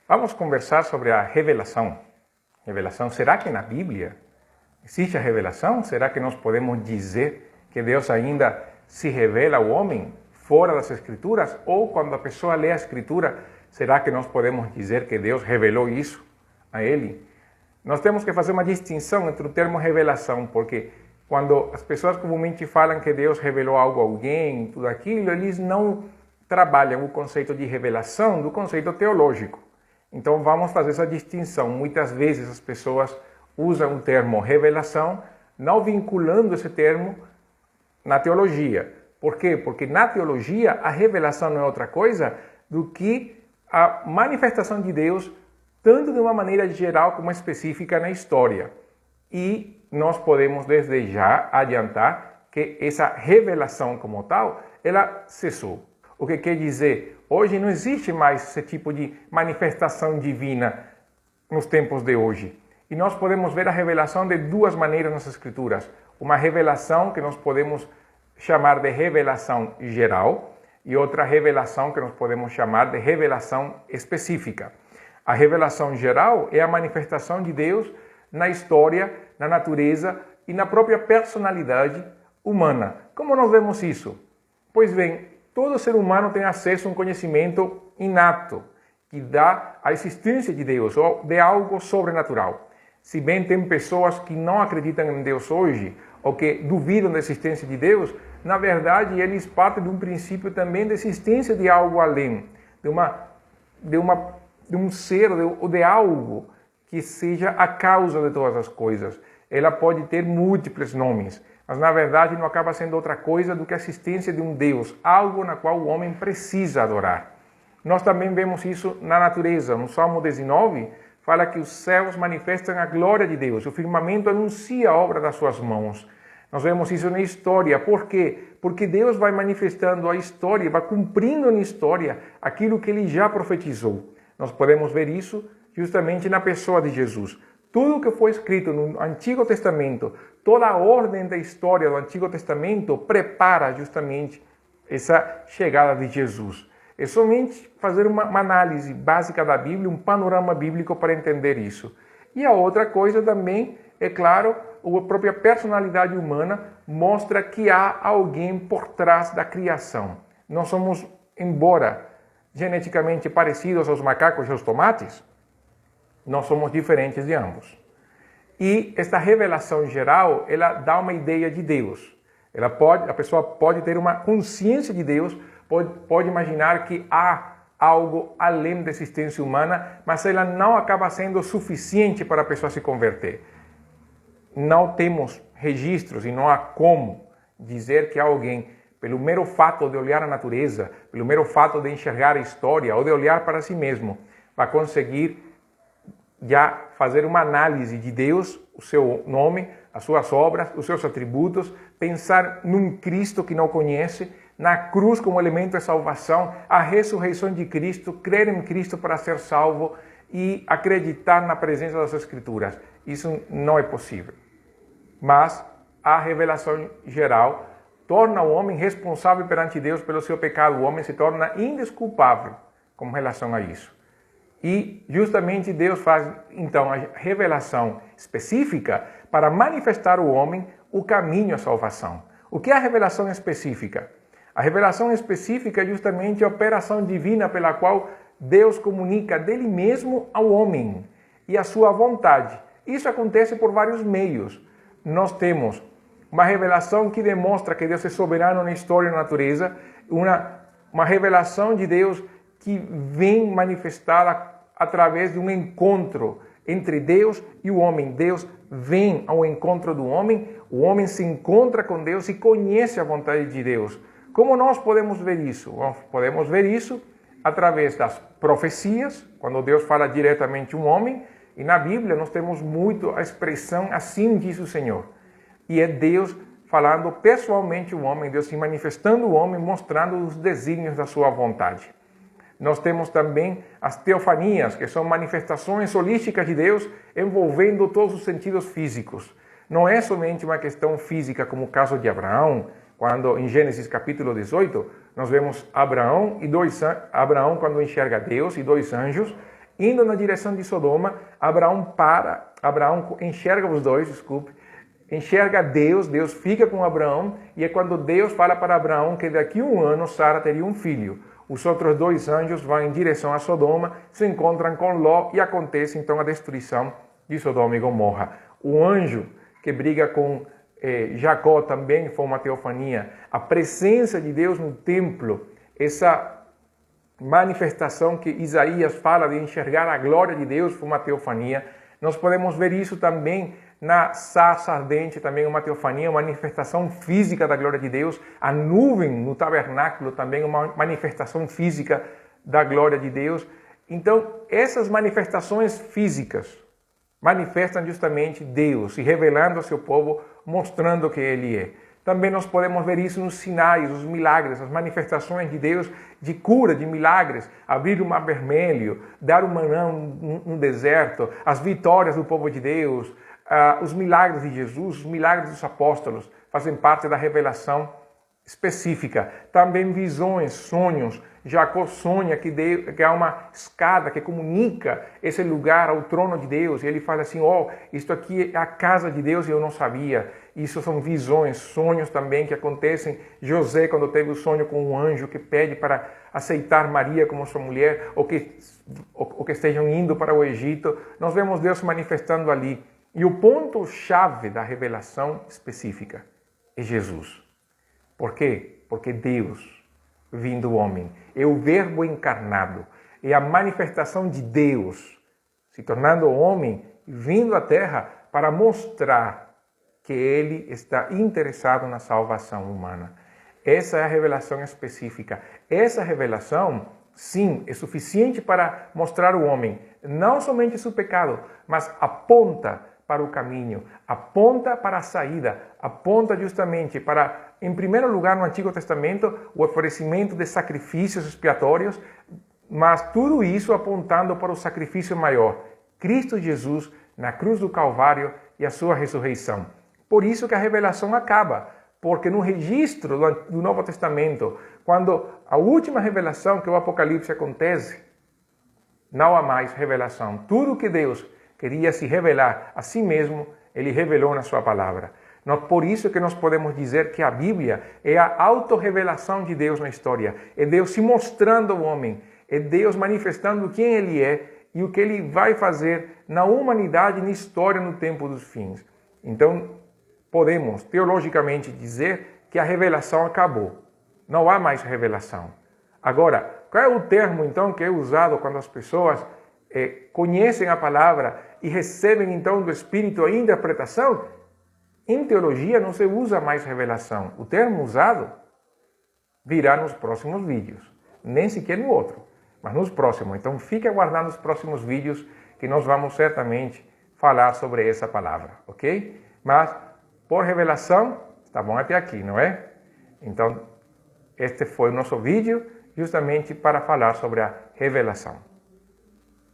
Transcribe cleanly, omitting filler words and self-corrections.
Vamos conversar sobre a revelação. Revelação, será que na Bíblia existe a revelação? Será que nós podemos dizer que Deus ainda se revela ao homem fora das Escrituras? Ou quando a pessoa lê a Escritura, será que nós podemos dizer que Deus revelou isso a ele? Nós temos que fazer uma distinção entre o termo revelação, porque quando as pessoas comumente falam que Deus revelou algo a alguém, tudo aquilo, eles não trabalham o conceito de revelação do conceito teológico. Então vamos fazer essa distinção. Muitas vezes as pessoas usam o termo revelação, não vinculando esse termo na teologia. Por quê? Porque na teologia a revelação não é outra coisa do que a manifestação de Deus, tanto de uma maneira geral como específica na história. E nós podemos desde já adiantar que essa revelação como tal, ela cessou. O que quer dizer, hoje não existe mais esse tipo de manifestação divina nos tempos de hoje. E nós podemos ver a revelação de duas maneiras nas Escrituras. Uma revelação que nós podemos chamar de revelação geral e outra revelação que nós podemos chamar de revelação específica. A revelação geral é a manifestação de Deus na história, na natureza e na própria personalidade humana. Como nós vemos isso? Pois bem, todo ser humano tem acesso a um conhecimento inato, que dá a existência de Deus ou de algo sobrenatural. Se bem tem pessoas que não acreditam em Deus hoje, ou que duvidam da existência de Deus, na verdade eles partem de um princípio também da existência de algo além, de um ser ou de algo que seja a causa de todas as coisas. Ela pode ter múltiplos nomes, mas na verdade não acaba sendo outra coisa do que a existência de um Deus, algo na qual o homem precisa adorar. Nós também vemos isso na natureza. No Salmo 19, fala que os céus manifestam a glória de Deus, o firmamento anuncia a obra das suas mãos. Nós vemos isso na história. Por quê? Porque Deus vai manifestando a história, vai cumprindo na história aquilo que Ele já profetizou. Nós podemos ver isso justamente na pessoa de Jesus. Tudo o que foi escrito no Antigo Testamento, toda a ordem da história do Antigo Testamento prepara justamente essa chegada de Jesus. É somente fazer uma análise básica da Bíblia, um panorama bíblico para entender isso. E a outra coisa também, é claro, a própria personalidade humana mostra que há alguém por trás da criação. Nós somos, embora geneticamente parecidos aos macacos e aos tomates, nós somos diferentes de ambos. E esta revelação geral, ela dá uma ideia de Deus. A pessoa pode ter uma consciência de Deus, pode imaginar que há algo além da existência humana, mas ela não acaba sendo suficiente para a pessoa se converter. Não temos registros e não há como dizer que alguém, pelo mero fato de olhar a natureza, pelo mero fato de enxergar a história ou de olhar para si mesmo, vai conseguir já fazer uma análise de Deus, o seu nome, as suas obras, os seus atributos, pensar num Cristo que não conhece, na cruz como elemento de salvação, a ressurreição de Cristo, crer em Cristo para ser salvo e acreditar na presença das Escrituras. Isso não é possível. Mas a revelação geral torna o homem responsável perante Deus pelo seu pecado. O homem se torna indesculpável com relação a isso. E justamente Deus faz, então, a revelação específica para manifestar ao homem o caminho à salvação. O que é a revelação específica? A revelação específica é justamente a operação divina pela qual Deus comunica dele mesmo ao homem e a sua vontade. Isso acontece por vários meios. Nós temos uma revelação que demonstra que Deus é soberano na história e na natureza, uma revelação de Deus que vem manifestada através de um encontro entre Deus e o homem. Deus vem ao encontro do homem, o homem se encontra com Deus e conhece a vontade de Deus. Como nós podemos ver isso? Nós podemos ver isso através das profecias, quando Deus fala diretamente a um homem, e na Bíblia nós temos muito a expressão assim diz o Senhor. E é Deus falando pessoalmente ao homem, Deus se manifestando ao homem, mostrando os desígnios da sua vontade. Nós temos também as teofanias, que são manifestações holísticas de Deus envolvendo todos os sentidos físicos. Não é somente uma questão física, como o caso de Abraão, quando em Gênesis capítulo 18, nós vemos Abraão quando enxerga Deus e dois anjos, indo na direção de Sodoma, Abraão enxerga os dois, enxerga Deus, Deus fica com Abraão, e é quando Deus fala para Abraão que daqui a um ano Sara teria um filho. Os outros dois anjos vão em direção a Sodoma, se encontram com Ló e acontece então a destruição de Sodoma e Gomorra. O anjo que briga com Jacó também foi uma teofania. A presença de Deus no templo, essa manifestação que Isaías fala de enxergar a glória de Deus, foi uma teofania. Nós podemos ver isso também na sarça ardente, também uma teofania, uma manifestação física da glória de Deus. A nuvem no tabernáculo também uma manifestação física da glória de Deus. Então, essas manifestações físicas manifestam justamente Deus, se revelando ao seu povo, mostrando que Ele é. Também nós podemos ver isso nos sinais, os milagres, as manifestações de Deus de cura, de milagres, abrir o mar vermelho, dar o maná no deserto, as vitórias do povo de Deus, os milagres de Jesus, os milagres dos apóstolos, fazem parte da revelação específica. Também visões, sonhos. Jacó sonha que há uma escada que comunica esse lugar ao trono de Deus. E ele fala assim, isto aqui é a casa de Deus e eu não sabia. Isso são visões, sonhos também que acontecem. José, quando teve o sonho com um anjo que pede para aceitar Maria como sua mulher, ou que estejam indo para o Egito, nós vemos Deus se manifestando ali. E o ponto-chave da revelação específica é Jesus. Por quê? Porque Deus, vindo homem, é o Verbo encarnado, é a manifestação de Deus, se tornando homem, vindo à Terra para mostrar que Ele está interessado na salvação humana. Essa é a revelação específica. Essa revelação, sim, é suficiente para mostrar ao homem não somente seu pecado, mas aponta para o caminho, aponta para a saída, aponta justamente para, em primeiro lugar, no Antigo Testamento, o oferecimento de sacrifícios expiatórios, mas tudo isso apontando para o sacrifício maior, Cristo Jesus na cruz do Calvário e a sua ressurreição. Por isso que a revelação acaba, porque no registro do Novo Testamento, quando a última revelação, que é o Apocalipse, acontece, não há mais revelação. Tudo que Deus queria se revelar a si mesmo, Ele revelou na sua palavra. Por isso que nós podemos dizer que a Bíblia é a autorrevelação de Deus na história. É Deus se mostrando ao homem. É Deus manifestando quem Ele é e o que Ele vai fazer na humanidade e na história no tempo dos fins. Então, podemos teologicamente dizer que a revelação acabou. Não há mais revelação. Agora, qual é o termo então que é usado quando as pessoas conhecem a palavra e recebem então do Espírito a interpretação? Em teologia não se usa mais revelação. O termo usado virá nos próximos vídeos, nem sequer no outro, mas nos próximos. Então fique aguardando os próximos vídeos que nós vamos certamente falar sobre essa palavra, ok? Mas por revelação, está bom até aqui, não é? Então este foi o nosso vídeo justamente para falar sobre a revelação.